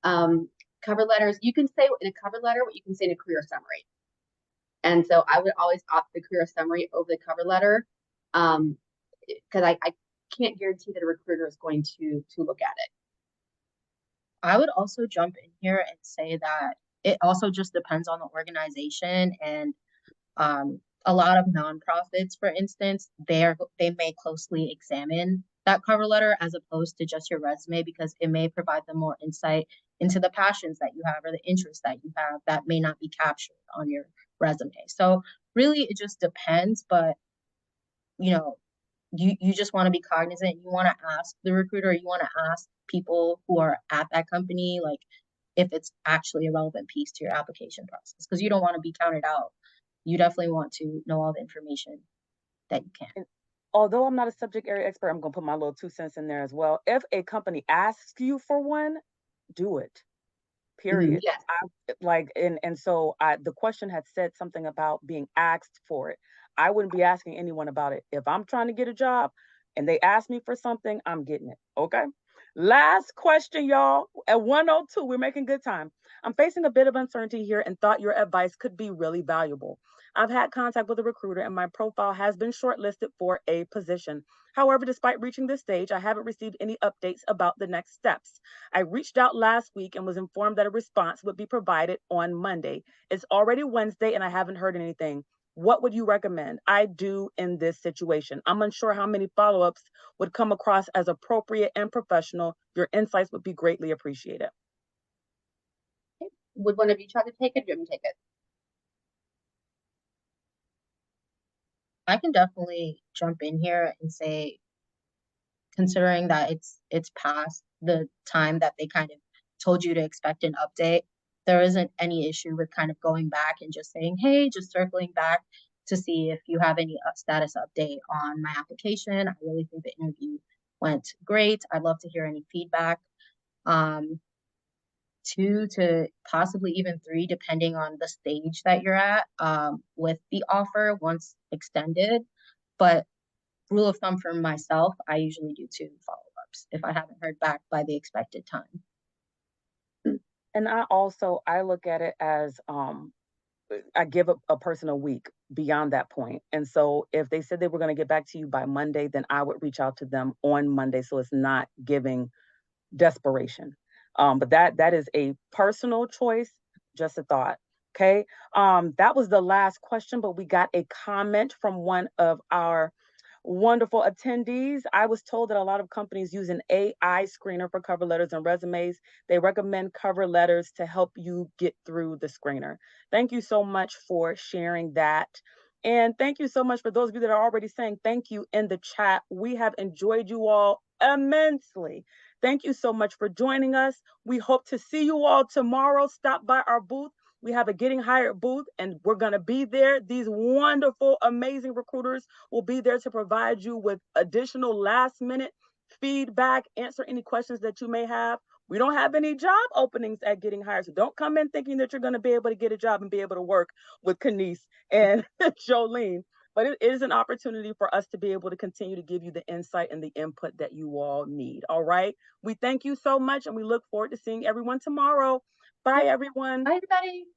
Cover letters, you can say in a cover letter what you can say in a career summary. And so I would always opt the career summary over the cover letter, because I can't guarantee that a recruiter is going to look at it. I would also jump in here and say that it also just depends on the organization and a lot of nonprofits, for instance, they may closely examine that cover letter as opposed to just your resume because it may provide them more insight into the passions that you have or the interests that you have that may not be captured on your resume. So really it just depends, but you know, you just want to be cognizant. You want to ask the recruiter, you want to ask people who are at that company, like if it's actually a relevant piece to your application process, because you don't want to be counted out. You definitely want to know all the information that you can. And although I'm not a subject area expert, I'm going to put my little 2 cents in there as well. If a company asks you for one, do it. Period. Yes. The question had said something about being asked for it. I wouldn't be asking anyone about it. If I'm trying to get a job and they ask me for something, I'm getting it. Okay. Last question, y'all. At 102, we're making good time. I'm facing a bit of uncertainty here and thought your advice could be really valuable. I've had contact with a recruiter and my profile has been shortlisted for a position. However, despite reaching this stage, I haven't received any updates about the next steps. I reached out last week and was informed that a response would be provided on Monday. It's already Wednesday and I haven't heard anything. What would you recommend I do in this situation? I'm unsure how many follow ups would come across as appropriate and professional. Your insights would be greatly appreciated. Okay. Would one of you try to take it? Do you want me to take it? I can definitely jump in here and say, considering that it's past the time that they kind of told you to expect an update, there isn't any issue with kind of going back and just saying, hey, just circling back to see if you have any status update on my application. I really think the interview went great. I'd love to hear any feedback. 2 to possibly even 3, depending on the stage that you're at with the offer once extended. But rule of thumb for myself, I usually do 2 follow-ups if I haven't heard back by the expected time. And I look at it as I give a person a week beyond that point. And so if they said they were going to get back to you by Monday, then I would reach out to them on Monday. So it's not giving desperation. But that is a personal choice, just a thought. Okay. That was the last question, but we got a comment from one of our wonderful attendees. I was told that a lot of companies use an AI screener for cover letters and resumes. They recommend cover letters to help you get through the screener. Thank you so much for sharing that. And thank you so much for those of you that are already saying thank you in the chat. We have enjoyed you all immensely. Thank you so much for joining us. We hope to see you all tomorrow. Stop by our booth. We have a Getting Hired booth, and we're going to be there. These wonderful, amazing recruiters will be there to provide you with additional last minute feedback, answer any questions that you may have. We don't have any job openings at Getting Hired. So don't come in thinking that you're going to be able to get a job and be able to work with Kanice and Jolene. But it is an opportunity for us to be able to continue to give you the insight and the input that you all need. All right. We thank you so much and we look forward to seeing everyone tomorrow. Bye, everyone. Bye, everybody.